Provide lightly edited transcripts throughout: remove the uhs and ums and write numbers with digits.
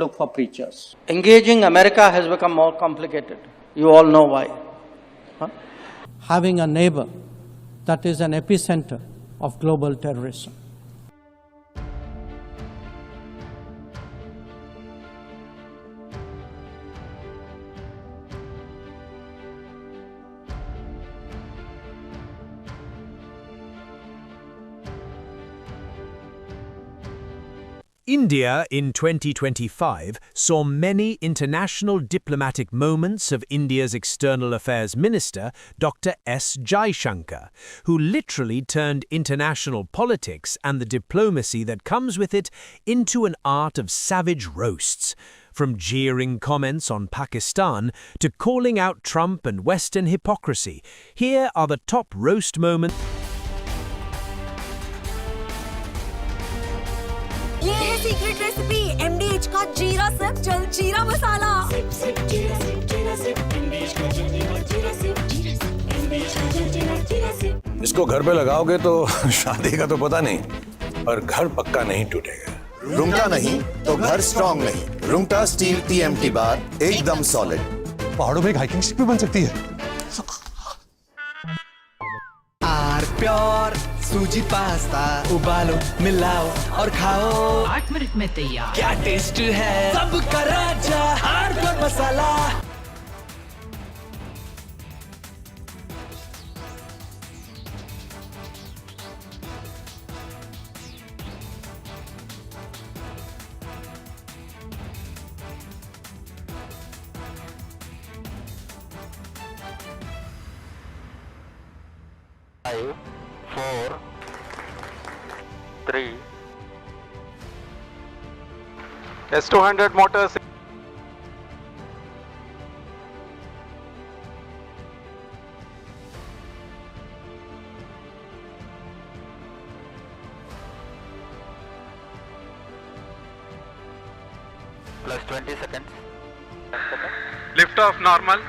look for preachers. Engaging America has become more complicated. You all know why. Having a neighbor that is an epicenter of global terrorism. India in 2025 saw many international diplomatic moments of India's External Affairs Minister, Dr. S. Jaishankar, who literally turned international politics and the diplomacy that comes with it into an art of savage roasts. From jeering comments on Pakistan to calling out Trump and Western hypocrisy, here are the top roast moments. ये है secret recipe MDH का जीरा sip jal jeera मसाला। इसको घर पे लगाओगे तो शादी का तो पता नहीं, पर घर पक्का नहीं टूटेगा। रुंगटा नहीं तो घर स्ट्रॉन्ग नहीं। रुंगटा स्टील TMT बार एकदम सॉलिड। पहाड़ों में एक हाइकिंग स्टिक भी बन सकती है। प्योर सूजी पास्ता उबालो मिलाओ और खाओ 8 मिनट में तैयार। क्या टेस्ट है सबका राजा R pure masala. S200 motors. Plus 20 seconds. Lift off normal.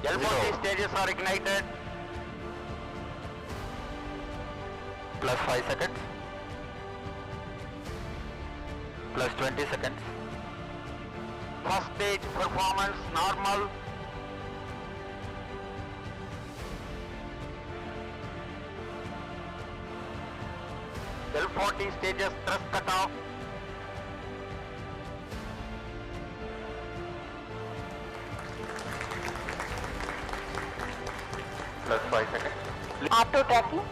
L40 stages are ignited. Plus 5 seconds. Plus 20 seconds. First stage performance normal. L40 stages thrust cut off. Plus 5 seconds. Auto tracking.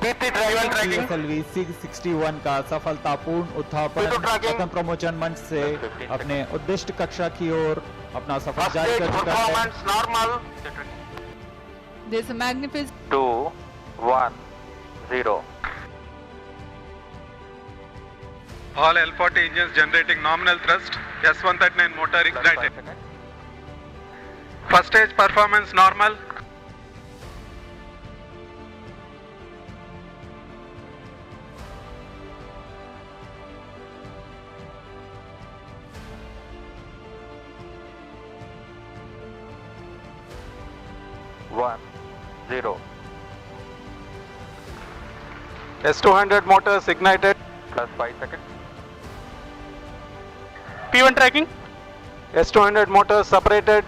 PT driver tracking. PSLV 661 का सफलतापूर्ण उत्थापन प्रथम प्रमोचन मंच से अपने उद्दिष्ट कक्षा की ओर अपना सफर जारी कर चुका है। Normal. There's a magnificent 2, 1, 0. All L40 engines generating nominal thrust. S139 motor ignited. First stage performance normal. S200 motors ignited. Plus 5 seconds. P1 tracking. S200 motors separated.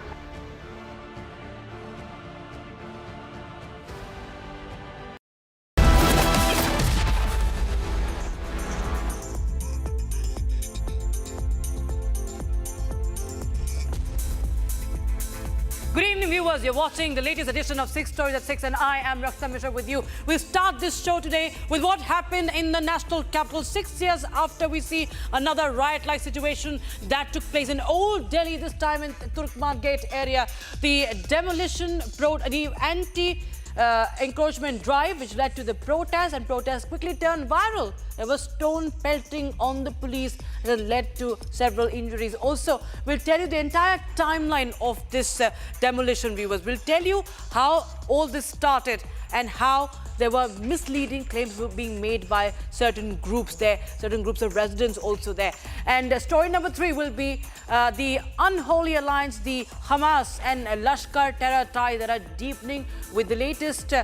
Good evening, viewers. You're watching the latest edition of 6 Stories at 6 and I am Rakshita Mishra with you. We'll start this show today with what happened in the national capital 6 years after we see another riot-like situation that took place in Old Delhi, this time in Thirupparankundram Gate area. The demolition, the anti-encroachment drive which led to the protests, and protests quickly turned viral. There was stone pelting on the police that led to several injuries. Also, we'll tell you the entire timeline of this demolition, viewers. We'll tell you how all this started and how there were misleading claims were being made by certain groups there, certain groups of residents also there. And story number 3 will be the unholy alliance, the Hamas and Lashkar terror ties that are deepening with the latest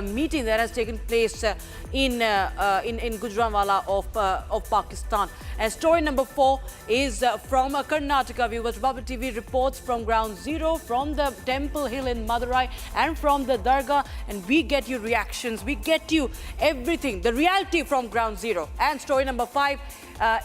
meeting that has taken place in Gujranwala of Pakistan. And story number 4 is from Karnataka. Viewers, Republic TV reports from Ground Zero, from the Temple Hill in Madurai and from the Dargah, and we get you reactions, we get you everything, the reality from Ground Zero. And story number 5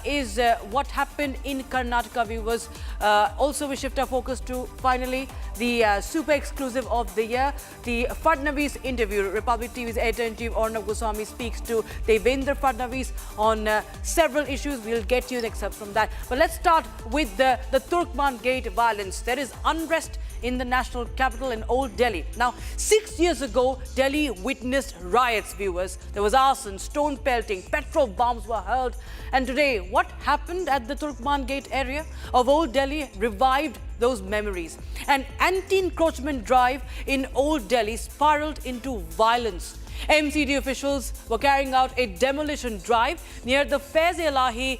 is what happened in Karnataka, viewers. Also, we shift our focus to finally the super exclusive of the year, the Fadnavis interview. Republic TV's editor-in-chief Arnab Goswami speaks to Devendra Fadnavis on several issues. We'll get you an excerpt from that. But let's start with the Turkman Gate violence. There is unrest in the national capital in Old Delhi. Now, 6 years ago, Delhi witnessed riots, viewers. There was arson, stone pelting, petrol bombs were hurled. And today, what happened at the Turkman Gate area of Old Delhi revived those memories. An anti-encroachment drive in Old Delhi spiraled into violence. MCD officials were carrying out a demolition drive near the Faiz-e-Ilahi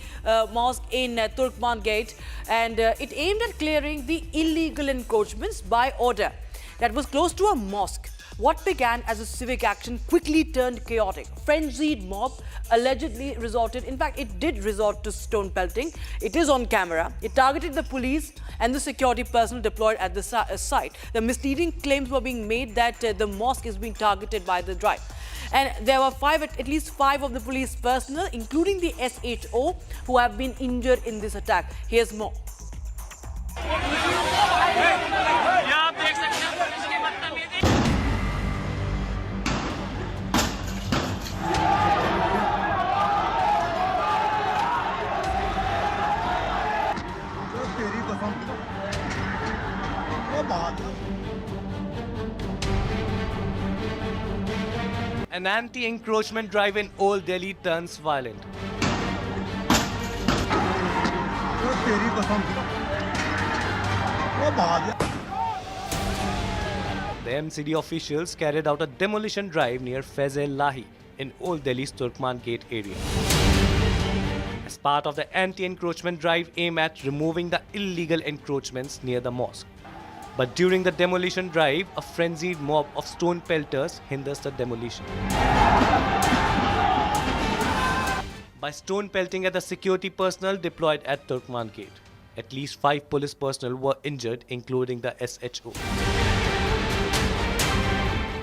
mosque in Turkman Gate, and it aimed at clearing the illegal encroachments by order that was close to a mosque. What began as a civic action quickly turned chaotic. Frenzied mob allegedly resorted, in fact, it did resort to stone pelting. It is on camera. It targeted the police and the security personnel deployed at the site. The misleading claims were being made that the mosque is being targeted by the drive. And there were at least five of the police personnel, including the SHO, who have been injured in this attack. Here's more. An anti-encroachment drive in Old Delhi turns violent. The MCD officials carried out a demolition drive near Faiz-e-Ilahi in Old Delhi's Turkman Gate area. As part of the anti-encroachment drive aimed at removing the illegal encroachments near the mosque. But during the demolition drive, a frenzied mob of stone pelters hinders the demolition. By stone pelting at the security personnel deployed at Turkman Gate, at least 5 police personnel were injured, including the SHO.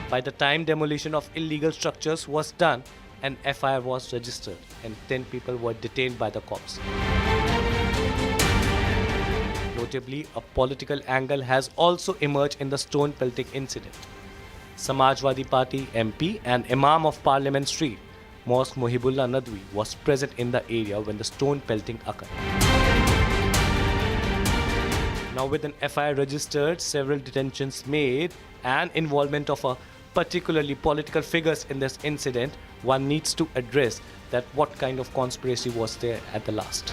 By the time demolition of illegal structures was done, an FIR was registered and 10 people were detained by the cops. Notably, a political angle has also emerged in the stone pelting incident. Samajwadi Party MP and Imam of Parliament Street, Mosque Mohibullah Nadwi, was present in the area when the stone pelting occurred. Now, with an FIR registered, several detentions made, and involvement of a particularly political figures in this incident, one needs to address that what kind of conspiracy was there at the last.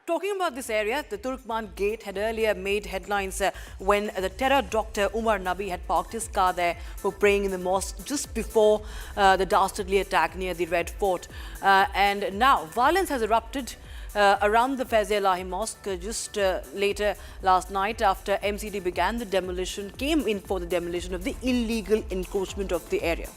Talking about this area, the Turkman Gate had earlier made headlines when the terror doctor Umar Nabi had parked his car there for praying in the mosque just before the dastardly attack near the Red Fort. And now violence has erupted around the Faiz-e-Ilahi mosque just later last night after MCD began the demolition, came in for the demolition of the illegal encroachment of the area.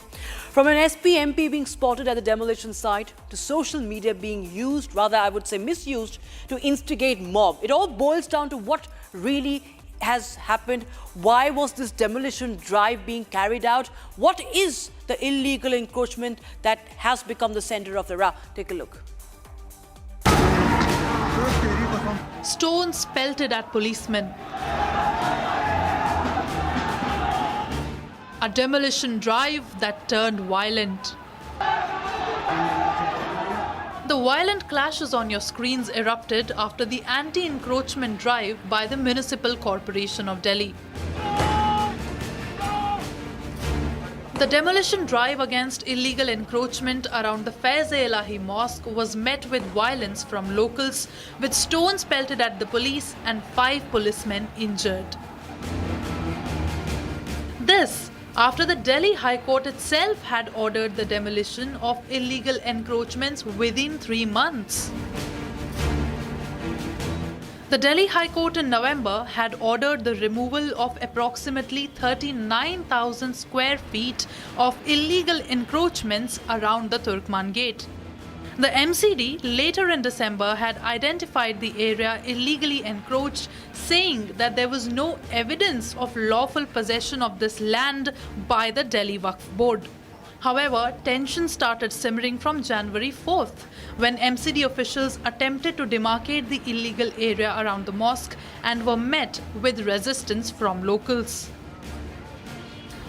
From an SP MP being spotted at the demolition site to social media being used, rather I would say misused, to instigate mob. It all boils down to what really has happened. Why was this demolition drive being carried out? What is the illegal encroachment that has become the center of the row? Take a look. Stones pelted at policemen. A demolition drive that turned violent. The violent clashes on your screens erupted after the anti-encroachment drive by the Municipal Corporation of Delhi. The demolition drive against illegal encroachment around the Faiz-e-Ilahi mosque was met with violence from locals, with stones pelted at the police and 5 policemen injured. This after the Delhi High Court itself had ordered the demolition of illegal encroachments within 3 months. The Delhi High Court in November had ordered the removal of approximately 39,000 square feet of illegal encroachments around the Turkman Gate. The MCD later in December had identified the area illegally encroached, saying that there was no evidence of lawful possession of this land by the Delhi Waqf Board. However, tension started simmering from January 4th, when MCD officials attempted to demarcate the illegal area around the mosque and were met with resistance from locals.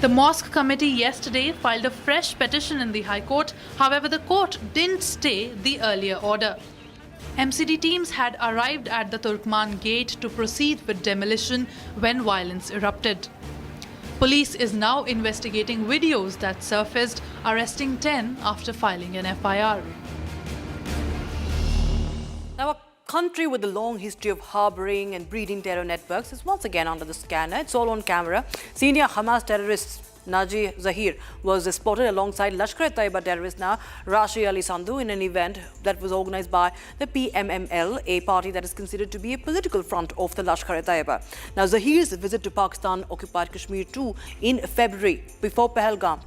The mosque committee yesterday filed a fresh petition in the High Court. However, the court didn't stay the earlier order. MCD teams had arrived at the Turkman Gate to proceed with demolition when violence erupted. Police is now investigating videos that surfaced, arresting 10 after filing an FIR. Now, a country with a long history of harboring and breeding terror networks is once again under the scanner. It's all on camera. Senior Hamas terrorist Naji Zahir was spotted alongside Lashkar-e-Taiba terrorist Rashi Ali Sandhu in an event that was organized by the PMML, a party that is considered to be a political front of the Lashkar-e-Taiba. Now, Zahir's visit to Pakistan-occupied Kashmir too in February, before Pahalgam,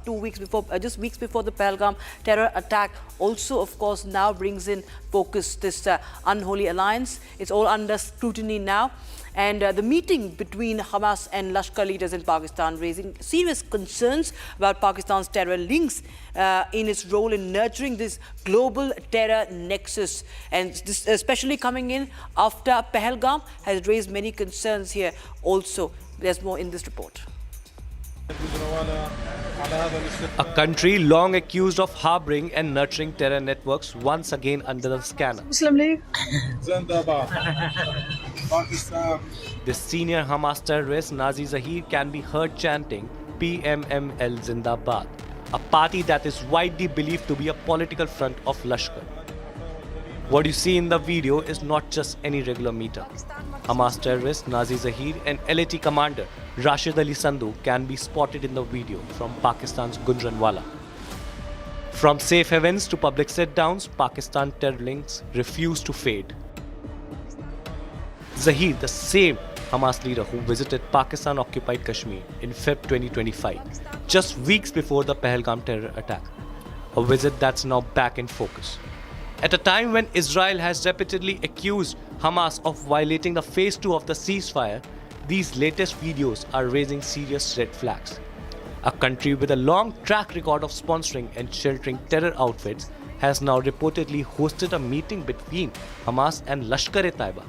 just weeks before the Pahalgam terror attack, also, of course, now brings in focus this unholy alliance. It's all under scrutiny now. And the meeting between Hamas and Lashkar leaders in Pakistan raising serious concerns about Pakistan's terror links in its role in nurturing this global terror nexus. And this especially coming in after Pahalgam has raised many concerns here also. There's more in this report. A country long accused of harboring and nurturing terror networks once again under the scanner. Muslim League. The senior Hamas terrorist Nazi Zahir can be heard chanting PMML Zindabad, a party that is widely believed to be a political front of Lashkar. What you see in the video is not just any regular meetup. Hamas terrorist Nazi Zahir and LAT commander Rashid Ali Sandhu can be spotted in the video from Pakistan's Gujranwala. From safe havens to public sit-downs, Pakistan terror links refuse to fade. Zahir, the same Hamas leader who visited Pakistan-occupied Kashmir in Feb 2025, just weeks before the Pahalgam terror attack, a visit that's now back in focus. At a time when Israel has repeatedly accused Hamas of violating the phase 2 of the ceasefire, these latest videos are raising serious red flags. A country with a long track record of sponsoring and sheltering terror outfits has now reportedly hosted a meeting between Hamas and Lashkar-e-Taiba,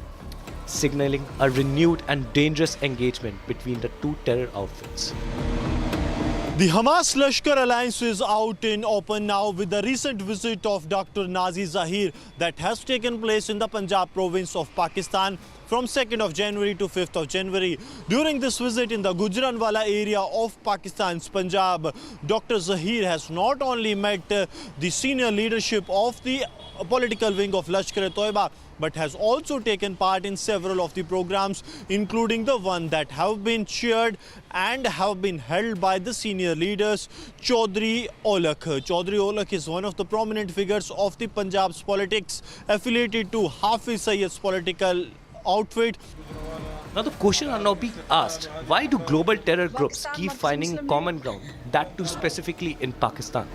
signaling a renewed and dangerous engagement between the two terror outfits. The Hamas-Lashkar alliance is out in open now with the recent visit of Dr. Nazi Zahir that has taken place in the Punjab province of Pakistan from 2nd of January to 5th of January. During this visit in the Gujranwala area of Pakistan's Punjab, Dr. Zahir has not only met the senior leadership of the political wing of Lashkar-e-Taiba, but has also taken part in several of the programs, including the one that have been chaired and have been held by the senior leaders, Chaudhry Olakh. Chaudhry Olakh is one of the prominent figures of the Punjab's politics, affiliated to Hafiz Sayyid's political outfit. Now the question are now being asked, why do global terror groups keep finding common ground, that too specifically in Pakistan?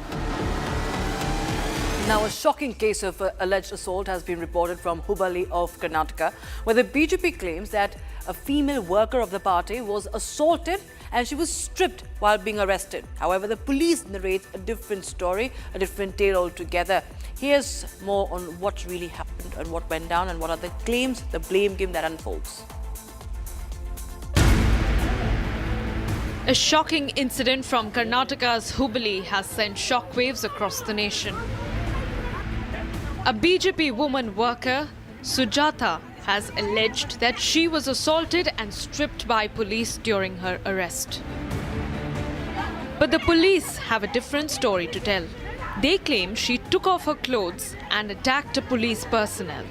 Now, a shocking case of alleged assault has been reported from Hubballi of Karnataka, where the BJP claims that a female worker of the party was assaulted and she was stripped while being arrested. However, the police narrate a different story, a different tale altogether. Here's more on what really happened and what went down and what are the claims, the blame game that unfolds. A shocking incident from Karnataka's Hubballi has sent shockwaves across the nation. A BJP woman worker, Sujata, has alleged that she was assaulted and stripped by police during her arrest. But the police have a different story to tell. They claim she took off her clothes and attacked a police personnel.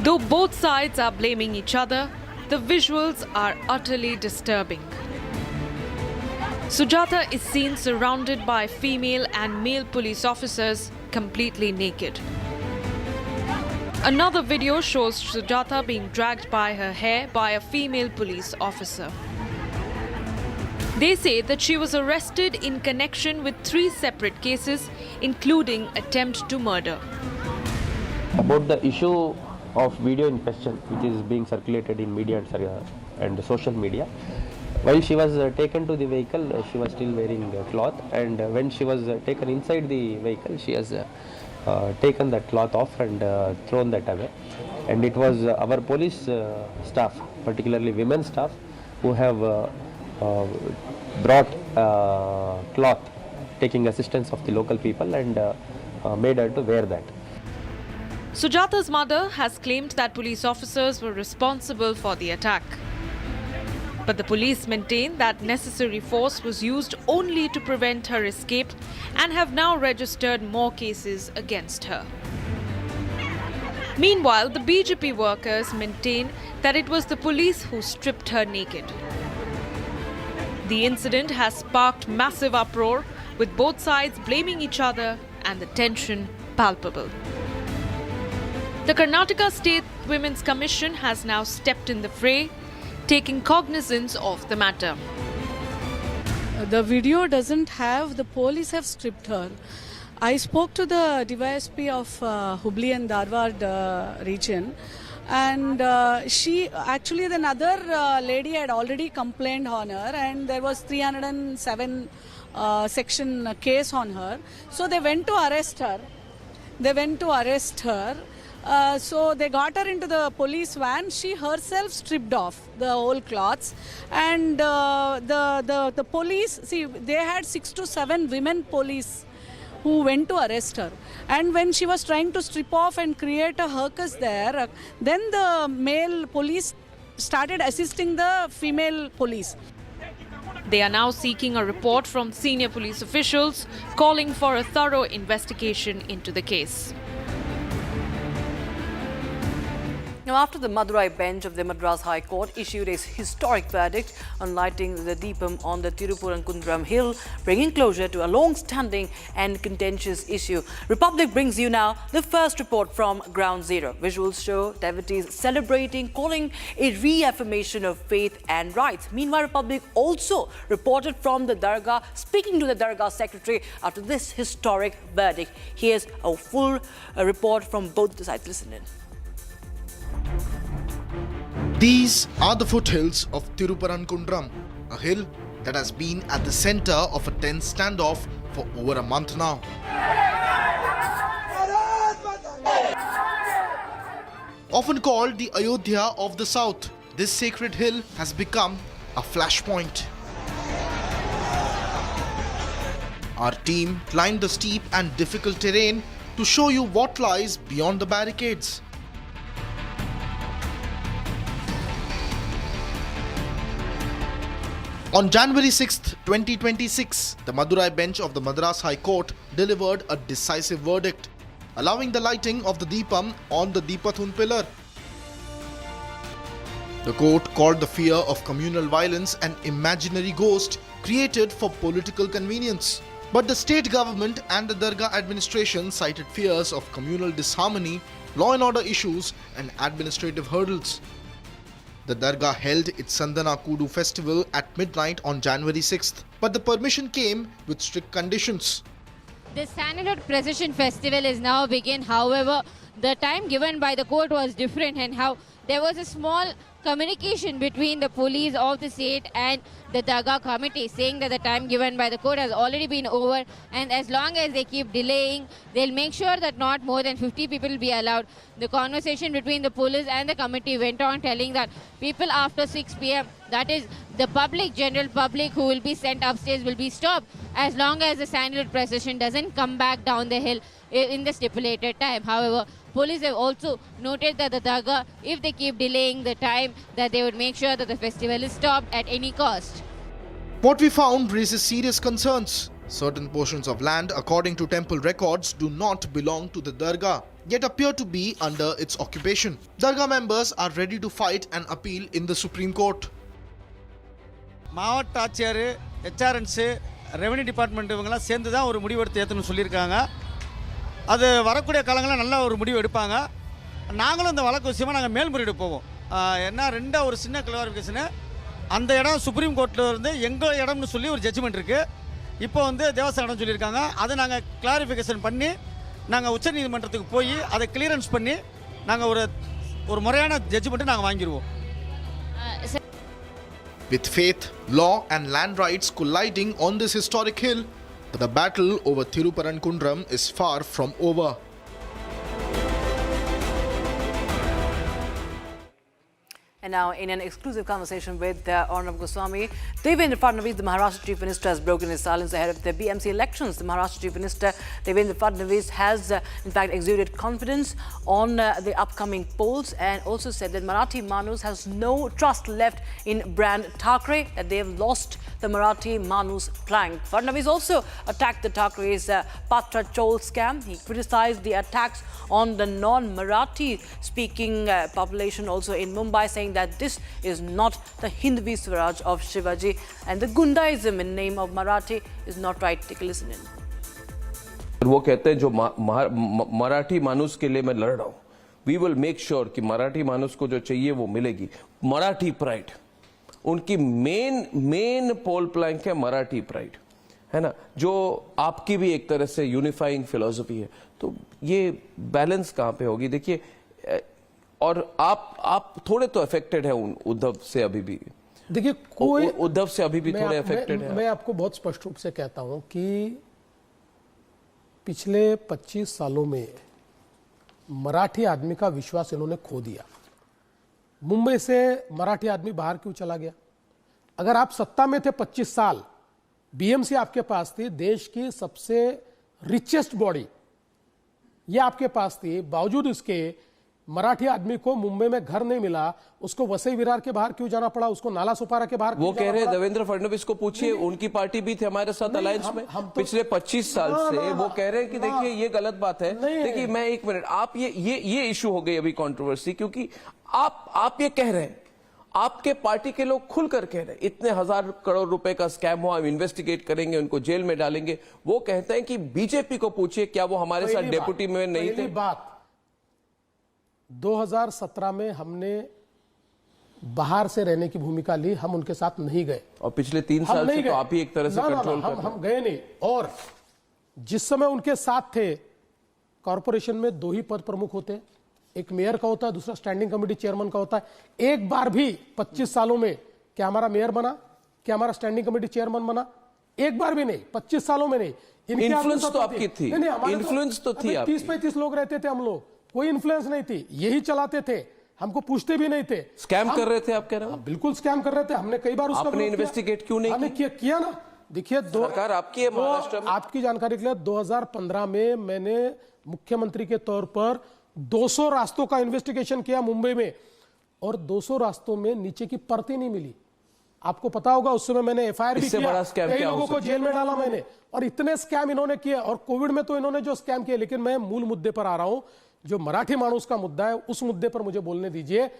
Though both sides are blaming each other, the visuals are utterly disturbing. Sujata is seen surrounded by female and male police officers, completely naked. Another video shows Sujata being dragged by her hair by a female police officer. They say that she was arrested in connection with 3 separate cases, including attempt to murder. About the issue of video in question, which is being circulated in media and social media, while she was taken to the vehicle, she was still wearing cloth, and when she was taken inside the vehicle, she has taken that cloth off and thrown that away. And it was our police staff, particularly women staff, who have brought cloth, taking assistance of the local people, and made her to wear that. Sujata's mother has claimed that police officers were responsible for the attack. But the police maintain that necessary force was used only to prevent her escape and have now registered more cases against her. Meanwhile, the BJP workers maintain that it was the police who stripped her naked. The incident has sparked massive uproar, with both sides blaming each other and the tension palpable. The Karnataka State Women's Commission has now stepped in the fray, taking cognizance of the matter. The video doesn't have, the police have stripped her. I spoke to the DYSP of Hubli and Dharwad region, and she actually, another lady had already complained on her, and there was 307 section case on her. So they went to arrest her. So they got her into the police van. She herself stripped off the whole cloths, and the police, see, they had 6 to 7 women police who went to arrest her. And when she was trying to strip off and create a circus there, then the male police started assisting the female police. They are now seeking a report from senior police officials, calling for a thorough investigation into the case. Now, after the Madurai bench of the Madras High Court issued a historic verdict on lighting the Deepam on the Thirupparankundram Hill, bringing closure to a long-standing and contentious issue, Republic brings you now the first report from Ground Zero. Visuals show devotees celebrating, calling a reaffirmation of faith and rights. Meanwhile, Republic also reported from the Dargah, speaking to the Dargah secretary after this historic verdict. Here's a full report from both the sides. Listen in. These are the foothills of Thirupparankundram, a hill that has been at the center of a tense standoff for over a month now. Often called the Ayodhya of the South, this sacred hill has become a flashpoint. Our team climbed the steep and difficult terrain to show you what lies beyond the barricades. On January 6, 2026, the Madurai bench of the Madras High Court delivered a decisive verdict, allowing the lighting of the Deepam on the Deepathun pillar. The court called the fear of communal violence an imaginary ghost created for political convenience. But the state government and the Dargah administration cited fears of communal disharmony, law and order issues, and administrative hurdles. The Dargah held its Sandana Kudu festival at midnight on January 6th, but the permission came with strict conditions. The Sandalwood Procession Festival is now begin. However, the time given by the court was different, and how there was a small communication between the police of the state and the Dargah committee saying that the time given by the court has already been over, and as long as they keep delaying, they'll make sure that not more than 50 people will be allowed. The conversation between the police and the committee went on telling that people after 6 p.m., that is the public, general public who will be sent upstairs, will be stopped as long as the Sandalwood procession doesn't come back down the hill in the stipulated time. However, police have also noted that the Dargah, if they keep delaying the time, that they would make sure that the festival is stopped at any cost. What we found raises serious concerns. Certain portions of land, according to temple records, do not belong to the Dargah, yet appear to be under its occupation. Dargah members are ready to fight an appeal in the Supreme Court. மாவட்ட ஆட்சியர் ஹெச்ஆர்என்ஸு revenue department இவங்கெல்லாம் சேர்ந்து தான் ஒரு முடிவு எடுத்து ஏற்றணும்னு சொல்லியிருக்காங்க. அது வரக்கூடிய காலங்களில் நல்ல ஒரு முடிவு எடுப்பாங்க. நாங்களும் இந்த வழக்கு விஷயமாக நாங்கள் மேல்முறையீடு போவோம். என்ன ரெண்டாக ஒரு சின்ன கிளாரிஃபிகேஷனு, அந்த இடம் சுப்ரீம் கோர்ட்டில் இருந்து எங்கள் இடம்னு சொல்லி ஒரு ஜட்ஜ்மெண்ட் இருக்குது. இப்போ வந்து தேவஸ்தான இடம் சொல்லியிருக்காங்க. அதை நாங்கள் கிளாரிஃபிகேஷன் பண்ணி நாங்கள் உச்சநீதிமன்றத்துக்கு போய் அதை கிளியரன்ஸ் பண்ணி நாங்கள் ஒரு முறையான ஜட்ஜ்மெண்ட்டு நாங்கள் வாங்கிடுவோம். With faith, law and land rights colliding on this historic hill, the battle over Thirupparankundram is far from over. And now, in an exclusive conversation with Arnab Goswami, Devendra Fadnavis, the Maharashtra Chief Minister, has broken his silence ahead of the BMC elections. The Maharashtra Chief Minister, Devendra Fadnavis, has in fact exuded confidence on the upcoming polls and also said that Marathi Manus has no trust left in brand Thackeray, that they have lost the Marathi Manus plank. Fadnavis also attacked the Thackeray's Patra Chol scam. He criticized the attacks on the non-Marathi speaking population also in Mumbai, saying that this is not the Hindvi Swaraj of Shivaji and the Gundaism in name of Marathi is not right. Take a listen in. वो कहते हैं जो मराठी मानुस के लिए मैं लड़ रहा हूँ, वी विल मेक श्योर कि मराठी मानुस को जो चाहिए वो मिलेगी. मराठी प्राइड उनकी मेन पोल प्लैंक है. मराठी प्राइड है ना, जो आपकी भी एक तरह से यूनिफाइंग फिलॉसफी है. तो ये बैलेंस कहाँ पे होगी? देखिए, और आप थोड़े तो अफेक्टेड है उद्धव से अभी भी. देखिए, कोई उद्धव से अभी भी थोड़े अफेक्टेड है. मैं आपको बहुत स्पष्ट रूप से कहता हूं कि पिछले 25 सालों में मराठी आदमी का विश्वास इन्होंने खो दिया. मुंबई से मराठी आदमी बाहर क्यों चला गया? अगर आप सत्ता में थे 25 साल, बीएमसी आपके पास थी, देश की सबसे रिचेस्ट बॉडी ये आपके पास थी, बावजूद इसके मराठी आदमी को मुंबई में घर नहीं मिला. उसको वसई विरार के बाहर क्यों जाना पड़ा? उसको नाला सुपारा के बाहर वो कह रहे हैं, देवेंद्र फडणवीस को पूछिए, उनकी पार्टी भी थे हमारे साथ अलायंस में पिछले 25 साल से. वो कह रहे हैं कि देखिए ये गलत बात है. देखिए, मैं एक मिनट, आप ये इशू हो गई अभी कंट्रोवर्सी, क्योंकि आप ये कह रहे हैं, आपके पार्टी के लोग खुलकर कह रहे हैं इतने 1000 करोड़ रुपए का स्कैम हुआ, हम इन्वेस्टिगेट करेंगे, उनको जेल में डालेंगे. वो कहते हैं कि बीजेपी को पूछिए, क्या वो हमारे साथ डेप्यूटी में नहीं थे? बात 2017 में हमने बाहर से रहने की भूमिका ली, हम उनके साथ नहीं गए. और पिछले 3 साल से तो आप ही एक तरह से कंट्रोल कर रहे हैं. हम गए नहीं. और जिस समय उनके साथ थे, कॉर्पोरेशन में 2 ही पद प्रमुख होते, एक मेयर का होता है, दूसरा स्टैंडिंग कमेटी चेयरमैन का होता है. एक बार भी 25 सालों में क्या हमारा मेयर बना, क्या हमारा स्टैंडिंग कमेटी चेयरमैन बना? एक बार भी नहीं, 25 सालों में नहीं. इन्फ्लुएंस तो आपकी थी, इन्फ्लुएंस तो थी. 30-35 लोग रहते थे हम लोग, कोई इन्फ्लुएंस नहीं थी. यही चलाते थे, हमको पूछते भी नहीं थे. स्कैम कर रहे थे आप कह रहे हो? बिल्कुल स्कैम कर रहे थे. हमने कई बार उसका आपने इन्वेस्टिगेट क्यों नहीं किया ना? देखिए, सरकार आपकी है महाराष्ट्र में. आपकी जानकारी के लिए 2015 में मैंने मुख्यमंत्री के तौर पर 200 रास्तों का इन्वेस्टिगेशन किया मुंबई में, और 200 रास्तों में नीचे की परत ही नहीं मिली. आपको पता होगा, उस समय मैंने एफआईआर भी किया, कई लोगों को जेल में डाला मैंने. और इतने स्कैम इन्होंने किए, और कोविड में तो इन्होंने जो स्कैम किए. लेकिन मैं मूल मुद्दे पर आ रहा हूं, जो मराठी मानुस का मुद्दा है, उस मुद्दे पर मुझे बोलने दीजिए.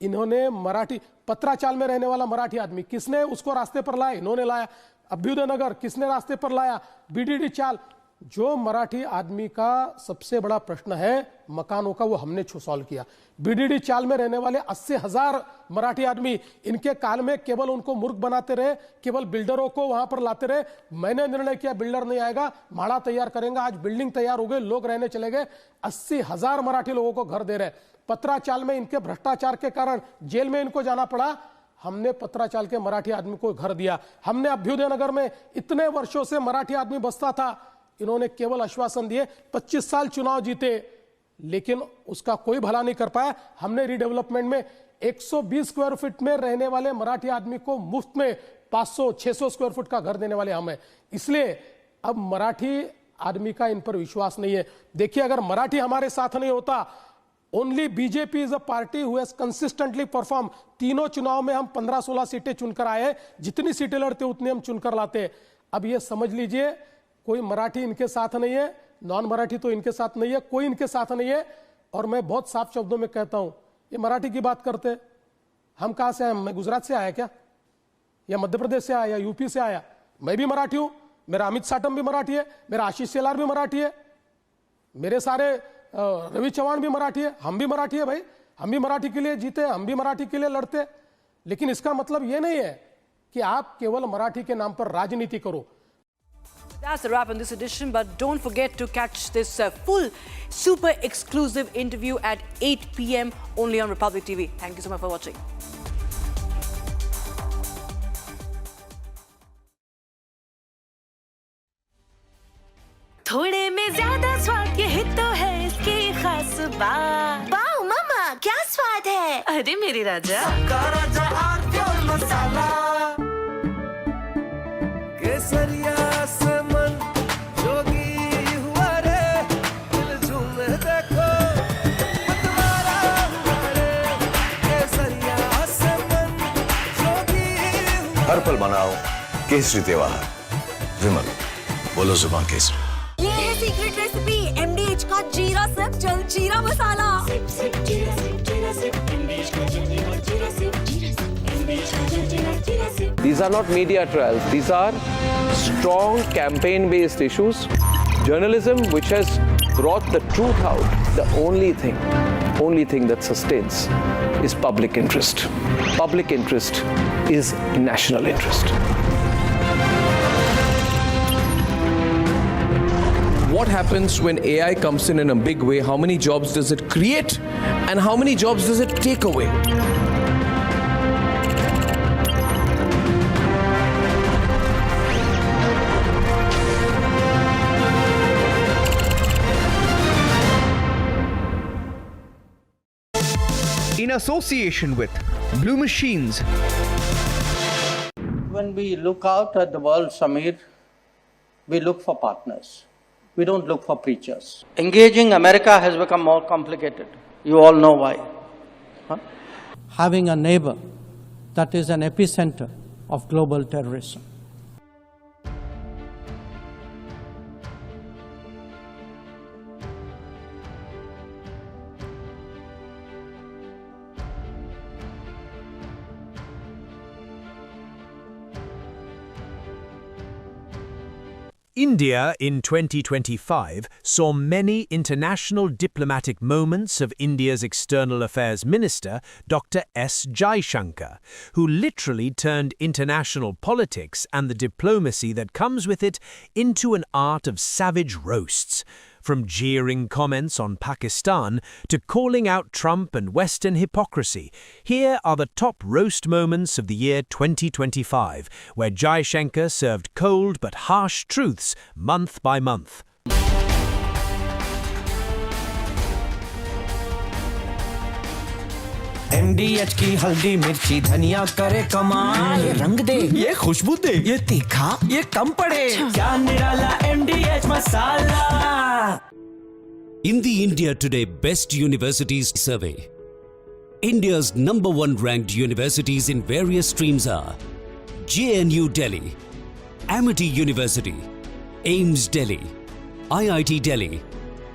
इन्होंने मराठी पत्राचाल में रहने वाला मराठी आदमी, किसने उसको रास्ते पर लाया? इन्होंने लाया. अभ्युदय नगर किसने रास्ते पर लाया? बीडीडी चाल. जो मराठी आदमी का सबसे बड़ा प्रश्न है मकानों का, वो हमने सॉल्व किया. बीडीडी चाल में रहने वाले 80,000 मराठी आदमी, इनके काल में केवल उनको मूर्ख बनाते रहे, केवल बिल्डरों को वहां पर लाते रहे. मैंने निर्णय किया, बिल्डर नहीं आएगा, माड़ा तैयार करेंगे. आज बिल्डिंग तैयार हो गई, लोग रहने चले गए. 80,000 मराठी लोगों को घर दे रहे. पत्राचाल में इनके भ्रष्टाचार के कारण जेल में इनको जाना पड़ा. हमने पत्राचाल के मराठी आदमी को घर दिया. हमने अभ्युदय नगर में इतने वर्षों से मराठी आदमी बसता था, इन्होंने केवल आश्वासन दिए. 25 साल चुनाव जीते, लेकिन उसका कोई भला नहीं कर पाया. हमने रीडेवलपमेंट में 120 स्क्वायर फीट में रहने वाले मराठी आदमी को मुफ्त में 500-600 स्क्वायर फीट का घर देने वाले हम हैं. इसलिए अब मराठी आदमी का इन पर विश्वास नहीं है. देखिए, अगर मराठी हमारे साथ नहीं होता, only BJP is a party who has consistently perform. तीनों चुनाव में हम 15-16 सीटें चुनकर आए, जितनी सीटें लड़ते उतनी हम चुनकर लाते. अब ये समझ लीजिए, कोई मराठी इनके साथ नहीं है, नॉन मराठी तो इनके साथ नहीं है, कोई इनके साथ नहीं है. और मैं बहुत साफ शब्दों में कहता हूं, ये मराठी की बात करते हैं, हम कहां से आए? मैं गुजरात से आया क्या, या मध्य प्रदेश से आया, या यूपी से आया? मैं भी मराठी हूं, मेरा अमित साटम भी मराठी है, मेरा आशीष सेलार भी मराठी है, मेरे सारे रवि चौहान भी मराठी है, हम भी मराठी है भाई, हम भी मराठी के लिए जीते, हम भी मराठी के लिए लड़ते। लेकिन इसका मतलब ये नहीं है कि आप केवल मराठी के नाम पर राजनीति करो। That's a wrap on this edition, but don't forget to catch this full super exclusive interview at 8 p.m. only on Republic TV. Thank you so much for watching. थोड़े में ज्यादा स्वाद ये तो है इसकी खास बात। वाओ मामा क्या स्वाद है। अरे मेरे राजा राजा और मसाला केसरिया से मन जोगी हुआ रे दिल झूम देखो मतवारा हुआ रे केसरिया से मन जोगी हर पल मनाओ केसरी त्योहार। विमल बोलो जुबान केसरी। ये है सीक्रेट रेसिपी MDH का जीरा sip jal jeera masala. These are not media trials. These are strong campaign-based issues. Journalism which has brought the truth out. The only thing that sustains is public interest. Public interest is national interest. What happens when AI comes in a big way? How many jobs does it create? And how many jobs does it take away? In association with Blue Machines. When we look out at the world, Samir, we look for partners. We don't look for preachers. Engaging America has become more complicated. You all know why. Huh? Having a neighbor that is an epicenter of global terrorism. India in 2025 saw many international diplomatic moments of India's External Affairs Minister, Dr. S. Jaishankar, who literally turned international politics and the diplomacy that comes with it into an art of savage roasts. From jeering comments on Pakistan to calling out Trump and Western hypocrisy, here are the top roast moments of the year 2025, where Jaishankar served cold but harsh truths month by month. MDH की हल्दी मिर्ची धनिया करे कमाल। ये रंग दे, ये खुशबू दे, ये तीखा, ये कम पड़े। क्या निराला MDH masala. In the India Today Best Universities Survey, India's #1 ranked universities in various streams are JNU Delhi, Amity University, AIMS Delhi, IIT Delhi,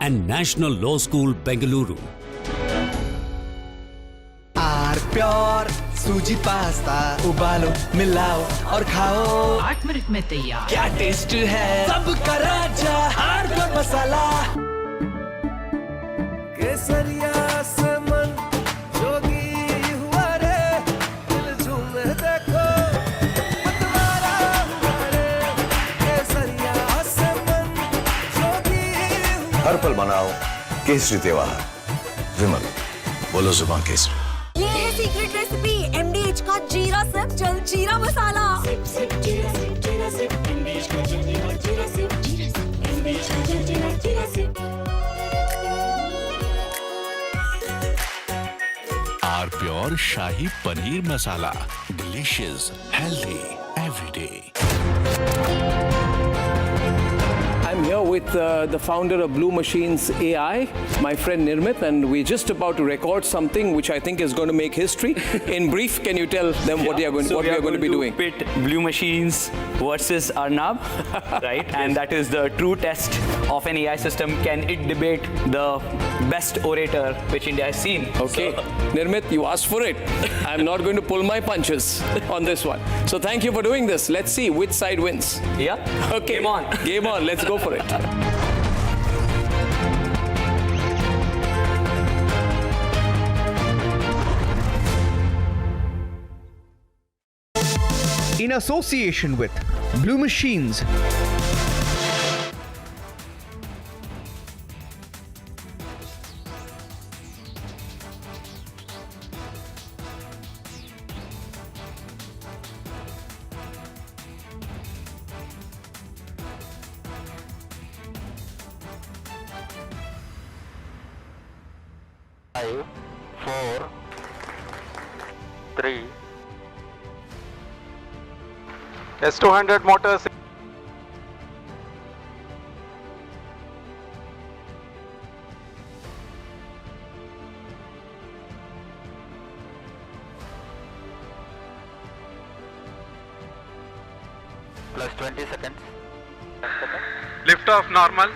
and National Law School Bengaluru. Pure सूजी पास्ता उबालो मिलाओ और खाओ 8 minute में तैयार। क्या taste है सबका राजा hardcore मसाला। केसरिया से मन जोगी हुआ रे दिल झूम देखो मतवारा हुआ रे केसरिया से मन जोगी। हर पल मनाओ केसरी त्योहार। विमल बोलो जुबान केसरी। ये है सीक्रेट रेसिपी MDH का जीरा sip jal jeera masala. R pure shahi paneer masala, delicious, healthy every day. I'm here with with the founder of Blue Machines AI, my friend Nirmit, and we're just about to record something which I think is going to make history. In brief, can you tell them what we are going to be doing? Pit Blue Machines versus Arnab, right? And that is the true test of an AI system. Can it debate the best orator which India has seen? Okay, so, Nirmit, you asked for it. I'm not going to pull my punches on this one. So thank you for doing this. Let's see which side wins. Yeah. Okay. Game on. Game on. Let's go for it. In association with Blue Machines. S200 motors. Plus 20 seconds. Lift off normal.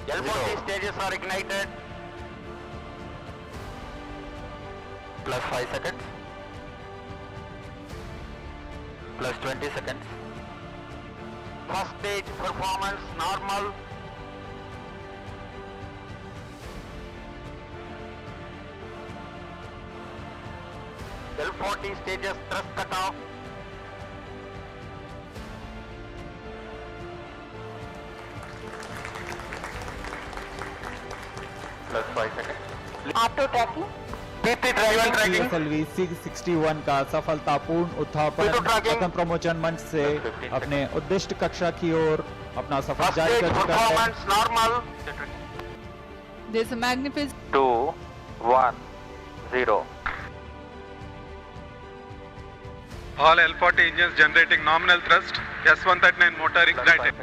L40 stages are ignited. Plus 5 seconds. Plus 20 seconds. First stage performance normal. L40 stages thrust cut off. Plus 5 seconds. Auto tracking. PSLV 661 का सफलतापूर्ण उत्थापन पतन प्रमोचन मंच से अपने उद्दिष्ट कक्षा की ओर अपना सफर जारी कर चुका है। There's a magnificent 2, 1, 0. All L40 engines generating nominal thrust. S139 motor ignited.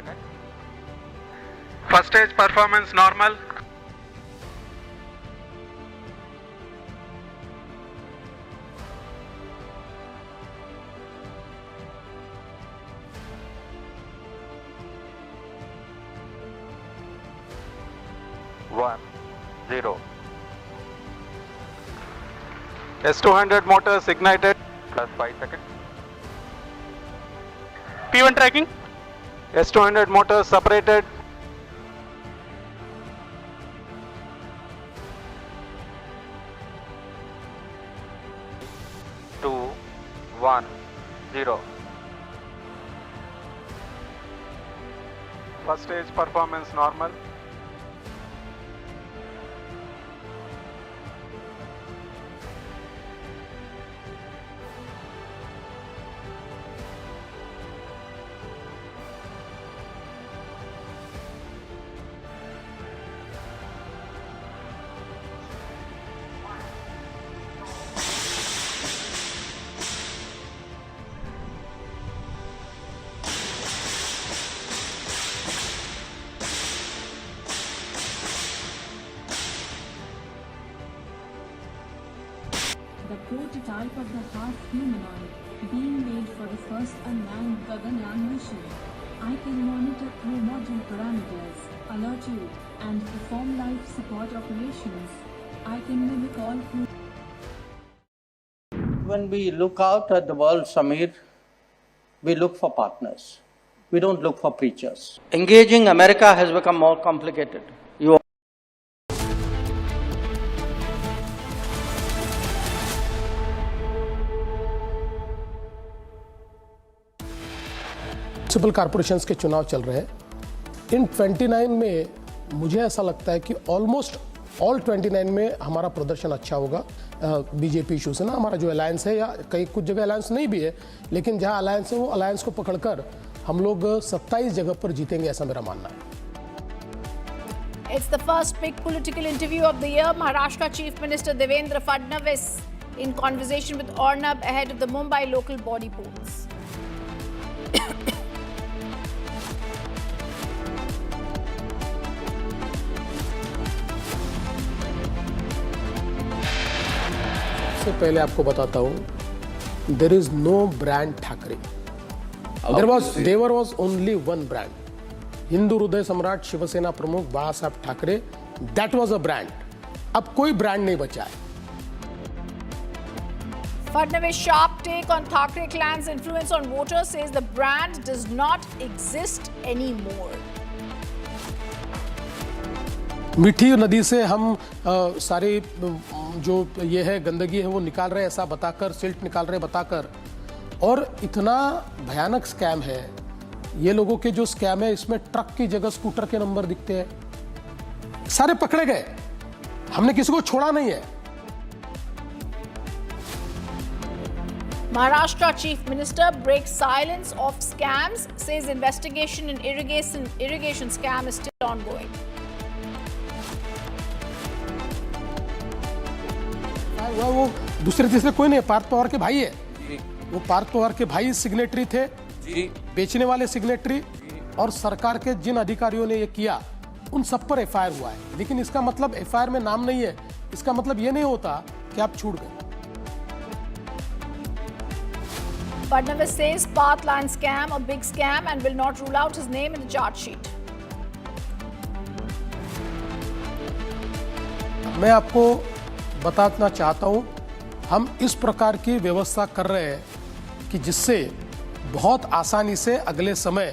First stage performance normal. S200 motors ignited. Plus 5 seconds. P1 tracking. S200 motors separated. Two, 1, 0. First stage performance normal. The prototype of the half-humanoid being made for the first unmanned Gaganyaan mission. I can monitor crew module parameters, alert you, and perform life support operations. I can mimic all crew. When we look out at the world, Samir, we look for partners. We don't look for preachers. Engaging America has become more complicated. Municipal corporations के चुनाव चल रहे हैं। इन 29 में मुझे ऐसा लगता है कि ऑलमोस्ट ऑल 29 में हमारा प्रदर्शन अच्छा होगा। बीजेपी शिवसेना हमारा जो अलायंस है, या कई कुछ जगह अलायंस नहीं भी है, लेकिन जहां अलायंस है वो अलायंस को पकड़कर हम लोग 27 जगह पर जीतेंगे, ऐसा मेरा मानना है। It's the first big political interview of the year. Maharashtra Chief Minister Devendra Fadnavis in conversation with Arnab ahead of the Mumbai local body polls. सबसे पहले आपको बताता हूं, there is no brand Thackeray. There was only one brand. Hindu हृदय सम्राट शिवसेना प्रमुख Bala Saheb Thackeray, that was a brand. अब कोई ब्रांड नहीं बचा है. Fadnavis' sharp take on Thackeray clan's influence on voters, says the brand does not exist anymore. मीठी नदी से हम सारी जो ये है गंदगी है वो निकाल रहे हैं ऐसा बताकर, सिल्ट निकाल रहे बताकर, और इतना भयानक स्कैम है ये लोगों के. जो स्कैम है इसमें ट्रक की जगह स्कूटर के नंबर दिखते हैं. सारे पकड़े गए, हमने किसी को छोड़ा नहीं है. Maharashtra Chief Minister breaks silence of scams, says investigation in irrigation scam is still ongoing. वो दूसरे तीसरे कोई नहीं है, पार्थ पवार के भाई है. वो पार्थ पवार के भाई सिग्नेटरी थे, बेचने वाले सिग्नेटरी, और सरकार के जिन अधिकारियों ने ये किया उन सब पर एफआईआर हुआ है. लेकिन इसका मतलब एफआईआर में नाम नहीं है, इसका मतलब ये नहीं होता कि आप छूट गए. Fadnavis says Pathline scam a big scam and will not rule out his name in the charge sheet. मैं आपको बताना चाहता हूं, हम इस प्रकार की व्यवस्था कर रहे हैं कि जिससे बहुत आसानी से अगले समय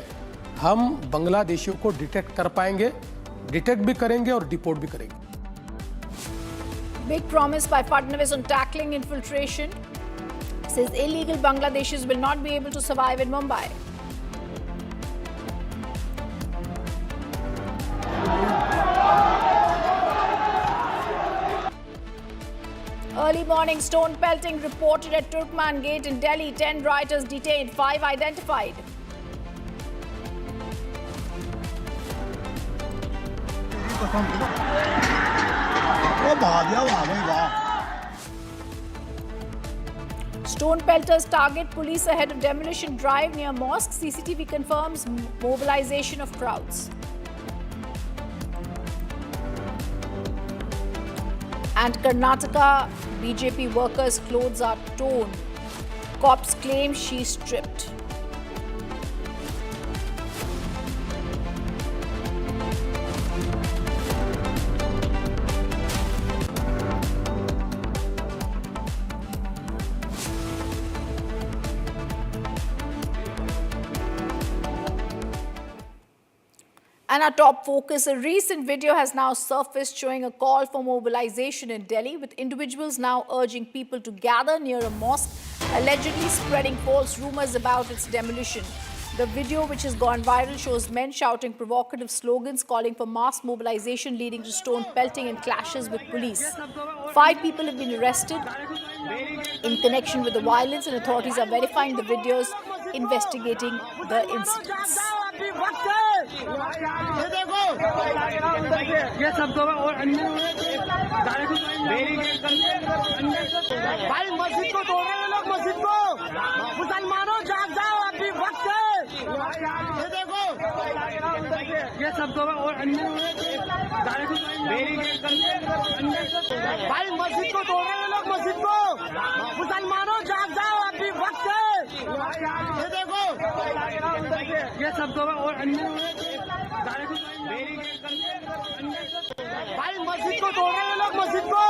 हम बांग्लादेशियों को डिटेक्ट कर पाएंगे, डिटेक्ट भी करेंगे और डिपोर्ट भी करेंगे. Big promise by Fadnavis on tackling infiltration, says illegal Bangladeshis will not be able to survive in Mumbai. Early morning stone pelting reported at Turkman Gate in Delhi. 10 rioters detained, 5 identified. Stone pelters target police ahead of demolition drive near mosque. CCTV confirms mobilization of crowds. And Karnataka BJP workers' clothes are torn. Cops claim she's stripped. And our top focus, a recent video has now surfaced showing a call for mobilization in Delhi, with individuals now urging people to gather near a mosque, allegedly spreading false rumors about its demolition. The video, which has gone viral, shows men shouting provocative slogans calling for mass mobilization, leading to stone pelting and clashes with police. 5 people have been arrested in connection with the violence, and authorities are verifying the videos, investigating the incidents. भाई मस्जिद को तोड़ रहे हैं लोग, मस्जिद को. मुसलमानों जाग जाओ, अभी वक्त है. ये देखो, ये सब भाई मस्जिद को तोड़ रहे हैं लोग, मस्जिद को. मुसलमानों जाग जाओ, अभी वक्त है. ये देखो, ये सब भाई मस्जिद को तोड़ रहे हैं लोग, मस्जिद को.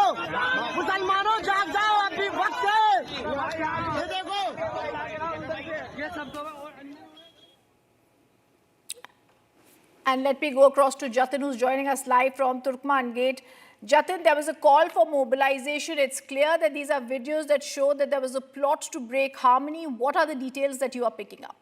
मुसलमानों जाग जाओ, अभी वक्त है. ये देखो, ये सब. And let me go across to Jatin, who's joining us live from Turkman Gate. Jatin, there was a call for mobilization. It's clear that these are videos that show that there was a plot to break harmony. What are the details that you are picking up?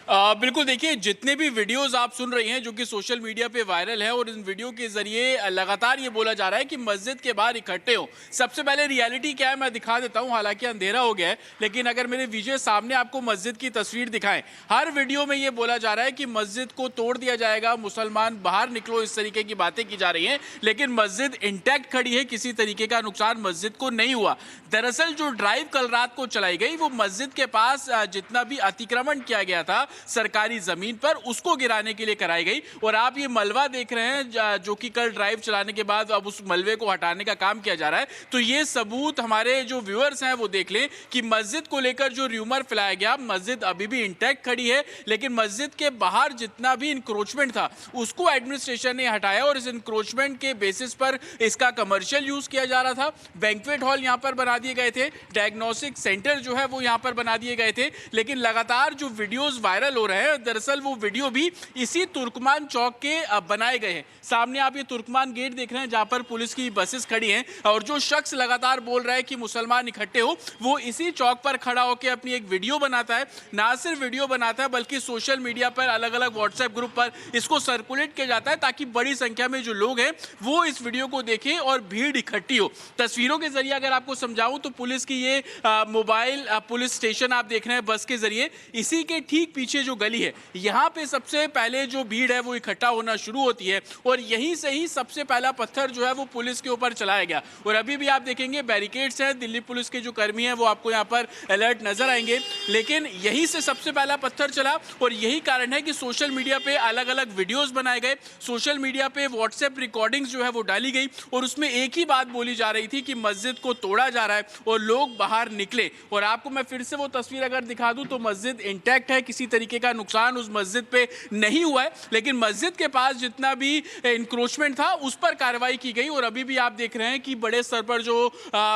बिल्कुल, देखिए जितने भी videos आप सुन रही हैं जो कि social media पे वायरल है और इन वीडियो के जरिए लगातार ये बोला जा रहा है कि मस्जिद के बाहर इकट्ठे हो। सबसे पहले रियलिटी क्या है मैं दिखा देता हूं, हालांकि अंधेरा हो गया है, लेकिन अगर मेरे विजय सामने आपको मस्जिद की तस्वीर दिखाएं, हर वीडियो में ये बोला जा रहा है कि मस्जिद को तोड़ दिया जाएगा, मुसलमान बाहर निकलो, इस तरीके की बातें की जा रही हैं, लेकिन मस्जिद इंटैक्ट खड़ी है, किसी तरीके का नुकसान मस्जिद को नहीं हुआ। दरअसल जो ड्राइव कल रात को चलाई गई वो मस्जिद के पास जितना भी अतिक्रमण किया गया था सरकारी जमीन पर, उसको गिराने के लिए कराई गई। और आप ये मलबा देख रहे हैं जो कि कल ड्राइव चलाने के बाद अब उस मलबे को हटाने का काम किया जा रहा है। तो ये सबूत हमारे जो व्यूअर्स हैं वो देख लें कि मस्जिद को लेकर जो र्यूमर फैलाया गया, मस्जिद अभी भी इंटैक्ट खड़ी है, लेकिन मस्जिद के बाहर जितना भी इंक्रोचमेंट था उसको एडमिनिस्ट्रेशन ने हटाया और इस इंक्रोचमेंट के बेसिस पर इसका कमर्शियल यूज किया जा रहा था। बैंक्वेट हॉल यहाँ पर बना दिए गए थे, डायग्नोस्टिक सेंटर जो है वो यहाँ पर बना दिए गए थे, लेकिन लगातार जो वीडियोस वायरल हो रहे हैं, दरअसल वो वीडियो भी इसी तुर्कमान चौक के बनाए गए हैं। सामने आप ये तुर्कमान गेट देख रहे हैं जहां पर पुलिस की बसेस खड़ी हैं और जो शख्स लगातार बोल रहा है कि मुसलमान इकट्ठे हो, वो इसी चौक पर खड़ा होकर अपनी एक वीडियो बनाता है। ना सिर्फ वीडियो बनाता है बल्कि सोशल मीडिया पर अलग अलग व्हाट्सएप ग्रुप पर इसको सर्कुलेट किया जाता है ताकि बड़ी संख्या में जो लोग हैं वो इस वीडियो को देखें और भीड़ इकट्ठी हो। तस्वीरों के जरिए अगर आपको समझाऊं तो पुलिस की ये मोबाइल पुलिस स्टेशन आप देख रहे हैं बस के जरिए, इसी के ठीक पीछे जो गली है यहाँ पे सबसे पहले जो भीड़ है वो इकट्ठा होना शुरू होती है और यहीं से ही सबसे पहला पत्थर जो है वो पुलिस के ऊपर चलाया गया। और अभी भी आप देखेंगे बैरिकेड्स हैं, दिल्ली पुलिस के जो कर्मी हैं वो आपको यहाँ पर अलर्ट नजर आएंगे, लेकिन यहीं से सबसे पहला पत्थर चला और यही कारण है कि सोशल मीडिया पे अलग अलग वीडियोस बनाए गए, सोशल मीडिया पे व्हाट्सएप रिकॉर्डिंग्स जो है वो डाली गई और उसमें एक ही बात बोली जा रही थी कि मस्जिद को तोड़ा जा रहा है और लोग बाहर निकले। और आपको मैं फिर से वो तस्वीर अगर दिखा दूं तो मस्जिद इंटैक्ट है, किसी तरीके का नुकसान उस मस्जिद पे नहीं हुआ है, लेकिन मस्जिद के पास जितना भी इंक्रोचमेंट था उस पर कार्रवाई की गई और अभी भी आप देख रहे हैं कि बड़े स्तर पर जो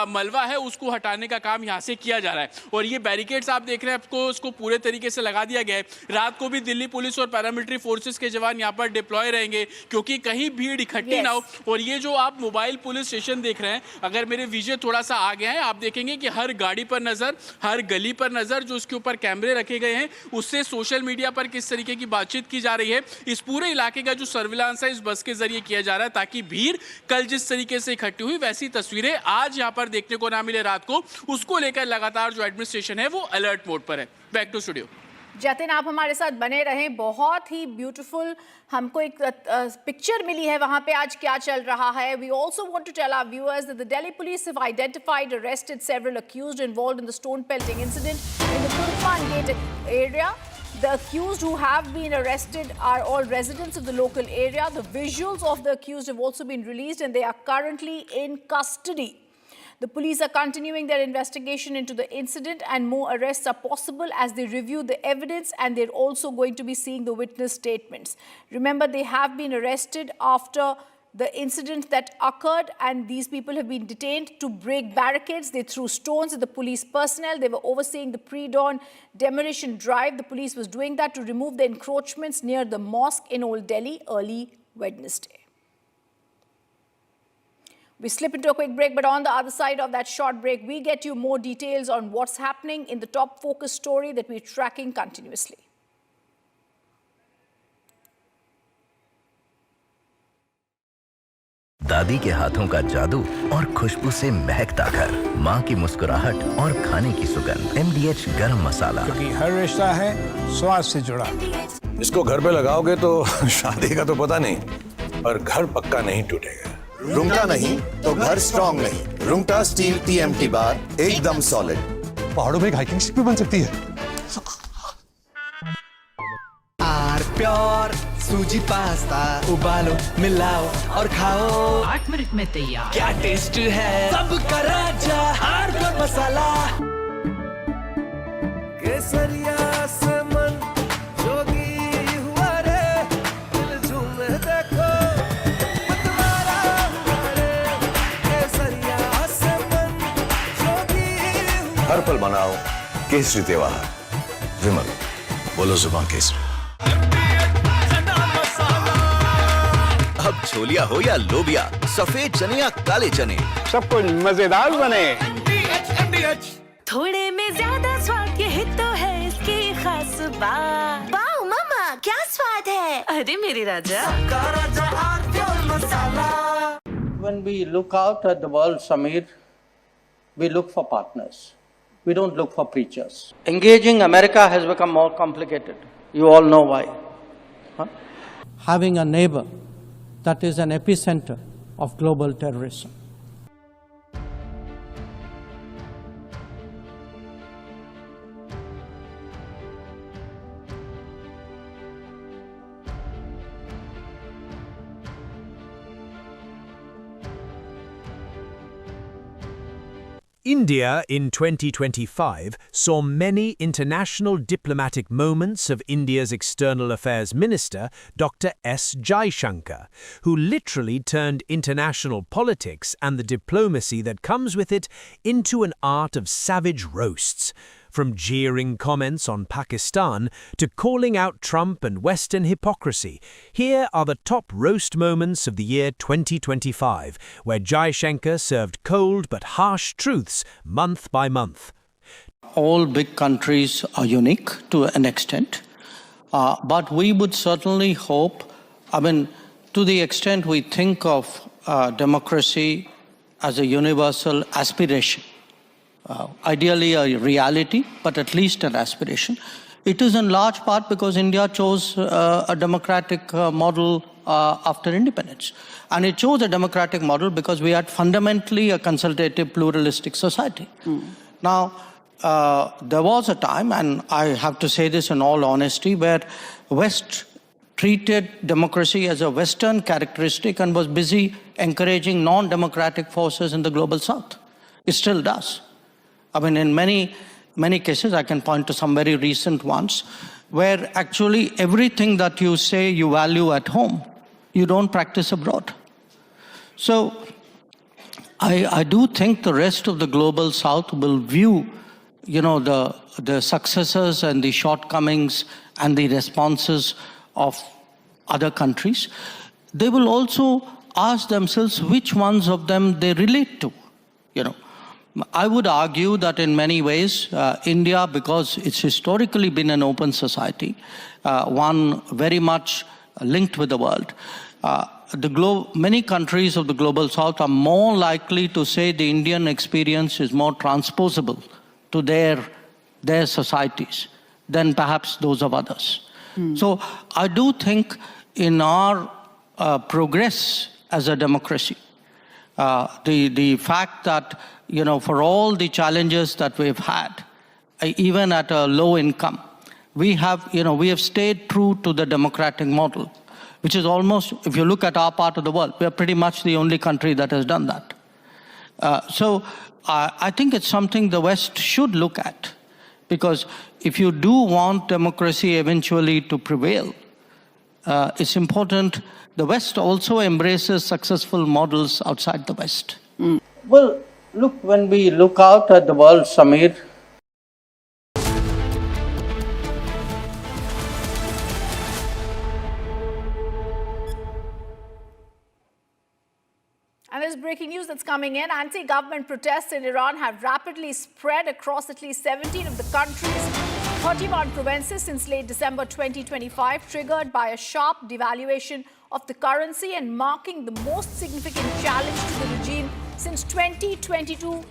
मलबा है उसको हटाने का काम यहां से किया जा रहा है। और ये बैरिकेड्स आप देख रहे हैं आपको उसको पूरे तरीके से लगा दिया गया है। रात को भी दिल्ली पुलिस और पैरामिलिट्री फोर्सेस के जवान यहां पर डिप्लॉय रहेंगे क्योंकि कहीं भीड़ इकट्ठी ना हो। और ये जो आप मोबाइल पुलिस स्टेशन देख रहे हैं, अगर मेरे विजय थोड़ा सा आगे हैं आप देखेंगे कि हर गाड़ी पर नजर, हर गली पर नजर, जो उसके ऊपर कैमरे रखे गए हैं उससे सोशल मीडिया पर किस तरीके की बातचीत की जा रही है, इस पूरे इलाके का जो सर्विलांस है इस बस के जरिए किया जा रहा है ताकि भीड़ कल जिस तरीके से इकट्ठी हुई वैसी तस्वीरें आज यहां पर देखने को ना मिले रात को, उसको लेकर लगातार जो एडमिनिस्ट्रेशन है वो अलर्ट मोड पर है। Back to studio. जतिन आप हमारे साथ बने रहें, बहुत ही ब्यूटीफुल हमको एक पिक्चर मिली है वहां पे आज क्या चल रहा है। We also want to tell our viewers that the Delhi police have identified arrested several accused involved in the stone pelting incident in the Turkman gate area. The accused who have been arrested are all residents of the local area. The visuals of the accused have also been released and they are currently in custody. The police are continuing their investigation into the incident and more arrests are possible as they review the evidence, and they're also going to be seeing the witness statements. Remember, they have been arrested after the incident that occurred, and these people have been detained to break barricades. They threw stones at the police personnel. They were overseeing the pre-dawn demolition drive. The police was doing that to remove the encroachments near the mosque in Old Delhi early Wednesday. We slip into a quick break, but on the other side of that short break, we get you more details on what's happening in the top focus story that we're tracking continuously. दादी के हाथों का जादू और खुशबू से महकता घर, माँ की मुस्कुराहट और खाने की सुगंध। MDH गरम मसाला, क्योंकि हर रिश्ता है स्वाद से जुड़ा। इसको घर पे लगाओगे तो शादी का तो पता नहीं, पर घर पक्का नहीं टूटेगा। रुंगटा नहीं तो घर स्ट्रॉन्ग नहीं। रुंगटा स्टील TMT बार एकदम सॉलिड। पहाड़ों में एक हाइकिंग शिप भी बन सकती है। प्योर सूजी पास्ता उबालो, मिलाओ और खाओ, 8 मिनट में तैयार। क्या टेस्ट है सबका राजा आर मसाला। केसरिया से मन जोगी हुआ रे, दिल झूमे देखो मतवारा हुआ रे। केसरिया से मन जोगी। हर पल मनाओ केसरी त्योहार। विमल बोलो जुबान केसरी। अब छोलिया हो या लोबिया, सफेद चने या काले चने, सब कुछ मजेदार बने। थोड़े में ज्यादा स्वाद ये ही तो है इसकी खास बात। वाओ मामा क्या स्वाद है। अरे मेरे राजा। When we look out at the world, Samir, we look for partners. We don't look for preachers. Engaging America has become more complicated. You all know why. Huh? Having a neighbor that is an epicenter of global terrorism. India in 2025 saw many international diplomatic moments of India's External Affairs Minister, Dr. S. Jaishankar, who literally turned international politics and the diplomacy that comes with it into an art of savage roasts. From jeering comments on Pakistan to calling out Trump and Western hypocrisy, here are the top roast moments of the year 2025, where Jaishankar served cold but harsh truths month by month. All big countries are unique to an extent, but we would certainly hope, to the extent we think of democracy as a universal aspiration, ideally a reality, but at least an aspiration. It is in large part because India chose a democratic model after independence. And it chose a democratic model because we had fundamentally a consultative, pluralistic society. Now, there was a time, and I have to say this in all honesty, where West treated democracy as a Western characteristic and was busy encouraging non-democratic forces in the global South. It still does. In many cases, I can point to some very recent ones, where actually everything that you say you value at home, you don't practice abroad. So I do think the rest of the global South will view, the successes and the shortcomings and the responses of other countries. They will also ask themselves which ones of them they relate to, I would argue that in many ways, India, because it's historically been an open society, one very much linked with the world, many countries of the global South are more likely to say the Indian experience is more transposable to their societies than perhaps those of others. So I do think in our progress as a democracy, the fact that for all the challenges that we've had, even at a low income, we have stayed true to the democratic model, which is almost, if you look at our part of the world, we are pretty much the only country that has done that. So I think it's something the West should look at, because if you do want democracy eventually to prevail, it's important the West also embraces successful models outside the West. Well, look, when we look out at the world, Samir, And there's breaking news that's coming in. Anti-government protests in Iran have rapidly spread across at least 17 of the country's 31 provinces since late December 2025, triggered by a sharp devaluation of the currency and marking the most significant challenge to the regime since 2022.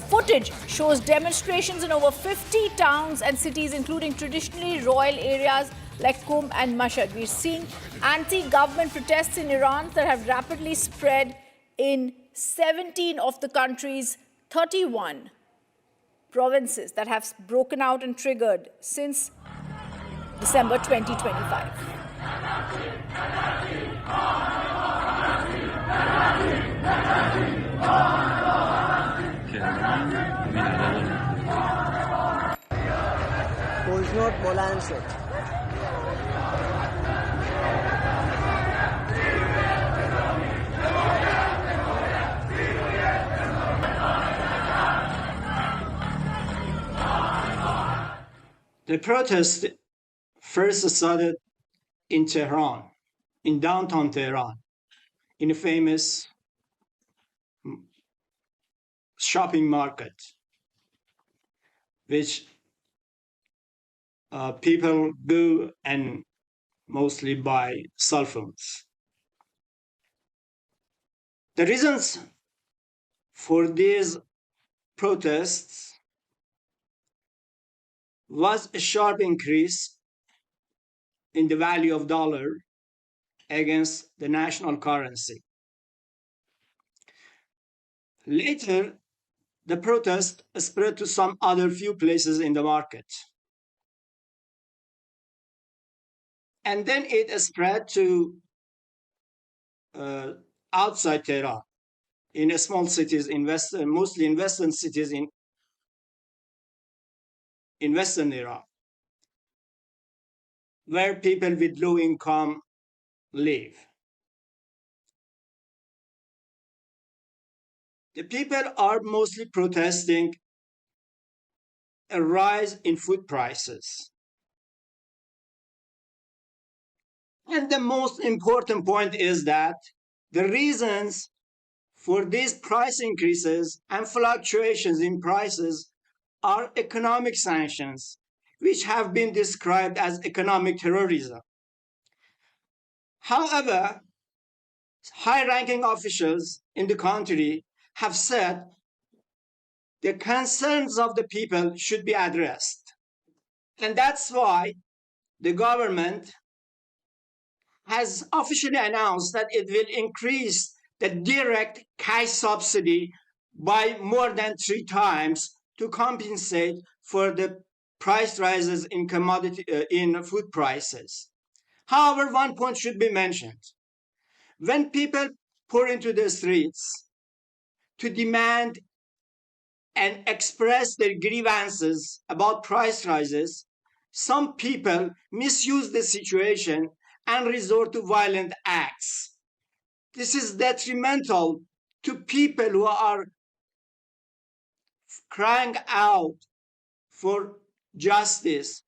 Footage shows demonstrations in over 50 towns and cities, including traditionally royal areas like Qum and Mashhad. We're seeing anti-government protests in Iran that have rapidly spread in 17 of the country's 31 provinces that have broken out and triggered since December 2025. کوژنوت بلند شد. The protest first started in Tehran, in downtown Tehran, in a famous shopping market. which people go and mostly buy cell phones. The reasons for these protests was a sharp increase in the value of dollar against the national currency. Later, the protest spread to some other few places in the market. And then it spread to outside Tehran, in small cities, mostly in western cities in western Iran, where people with low income live. The people are mostly protesting a rise in food prices. And the most important point is that the reasons for these price increases and fluctuations in prices are economic sanctions, which have been described as economic terrorism. However, high-ranking officials in the country have said the concerns of the people should be addressed. And that's why the government has officially announced that it will increase the direct cash subsidy by more than 3 times to compensate for the price rises in food prices. However, one point should be mentioned. When people pour into the streets to demand and express their grievances about price rises, some people misuse the situation and resort to violent acts. This is detrimental to people who are crying out for justice,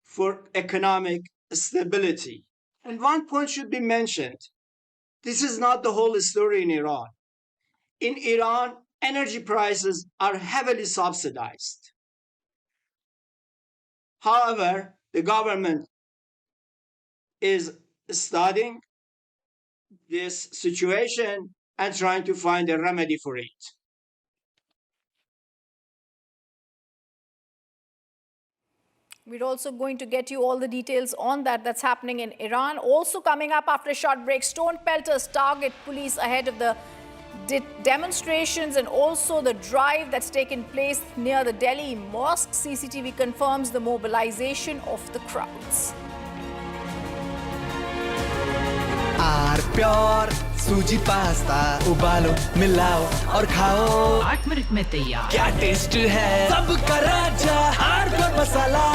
for economic stability. And one point should be mentioned. This is not the whole story in Iran. In Iran, energy prices are heavily subsidized. However, the government is studying this situation and trying to find a remedy for it. We're also going to get you all the details on that's happening in Iran. Also coming up after a short break, stone pelters target police ahead of the demonstrations and also the drive that's taken place near the Delhi mosque. CCTV confirms the mobilization of the crowds. Pure सूजी pasta उबालो मिलाओ और खाओ 8 minute में तैयार क्या taste है सबका राजा आर्नब मसाला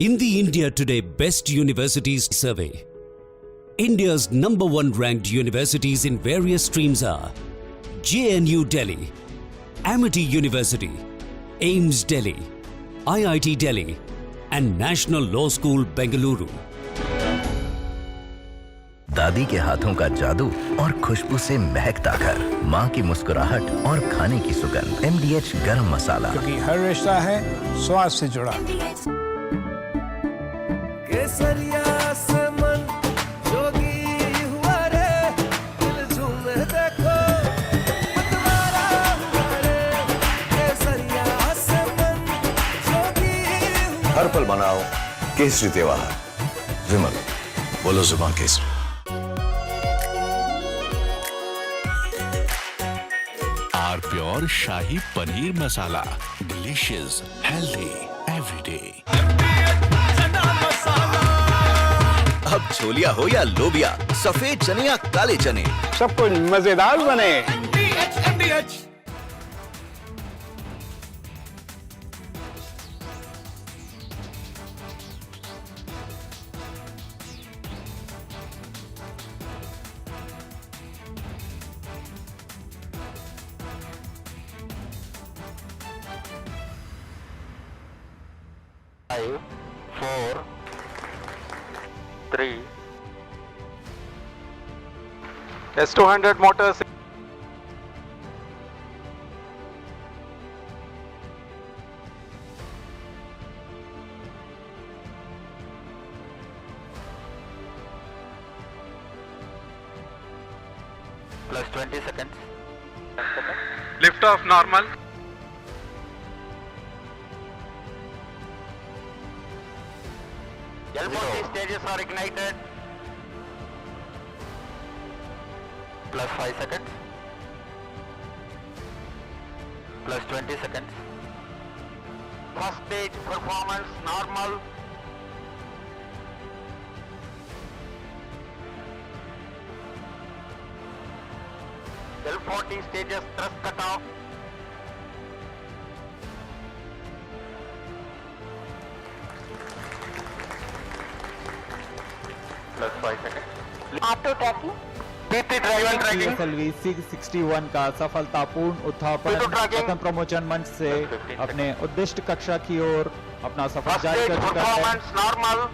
In the India Today Best Universities Survey, India's #1 ranked universities in various streams are JNU Delhi, Amity University, AIMS Delhi, IIT Delhi and National Law School Bengaluru. दादी के हाथों का जादू और खुशबू से महकता घर, माँ की मुस्कुराहट और खाने की सुगंध। MDH गरम मसाला, क्योंकि हर रिश्ता है स्वाद से जुड़ा। केसरिया से मन जोगी हुआ रे, दिल झूमे देखो मतवारा हुआ रे। केसरिया से मन जोगी हुआ। हर पल मनाओ केसरी त्योहार। विमल, बोलो जुबान Kesari. Pure shahi paneer masala, delicious, healthy, everyday. अब छोलिया हो या लोबिया, सफेद चने या काले चने, सब कुछ मजेदार बने। S200 motors. Plus 20 seconds. Lift off normal. L40 stages are ignited. Plus 5 seconds. Plus 20 seconds. First stage performance normal. L40 stages thrust cutoff. Plus 5 seconds. After tracking, PT driver tracking PSLV 661 का सफलतापूर्ण उत्थापन प्रथम प्रमोचन मंच से अपने उद्दिष्ट कक्षा की ओर अपना सफर जारी कर चुका है। Normal.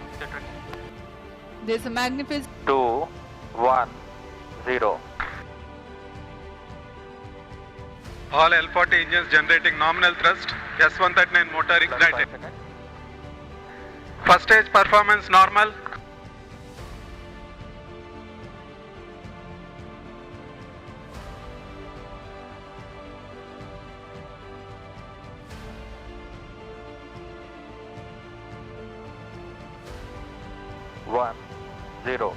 there's a magnificent 2 1 0. All L40 engines generating nominal thrust. S139 motor ignited. First stage performance normal. One, 0.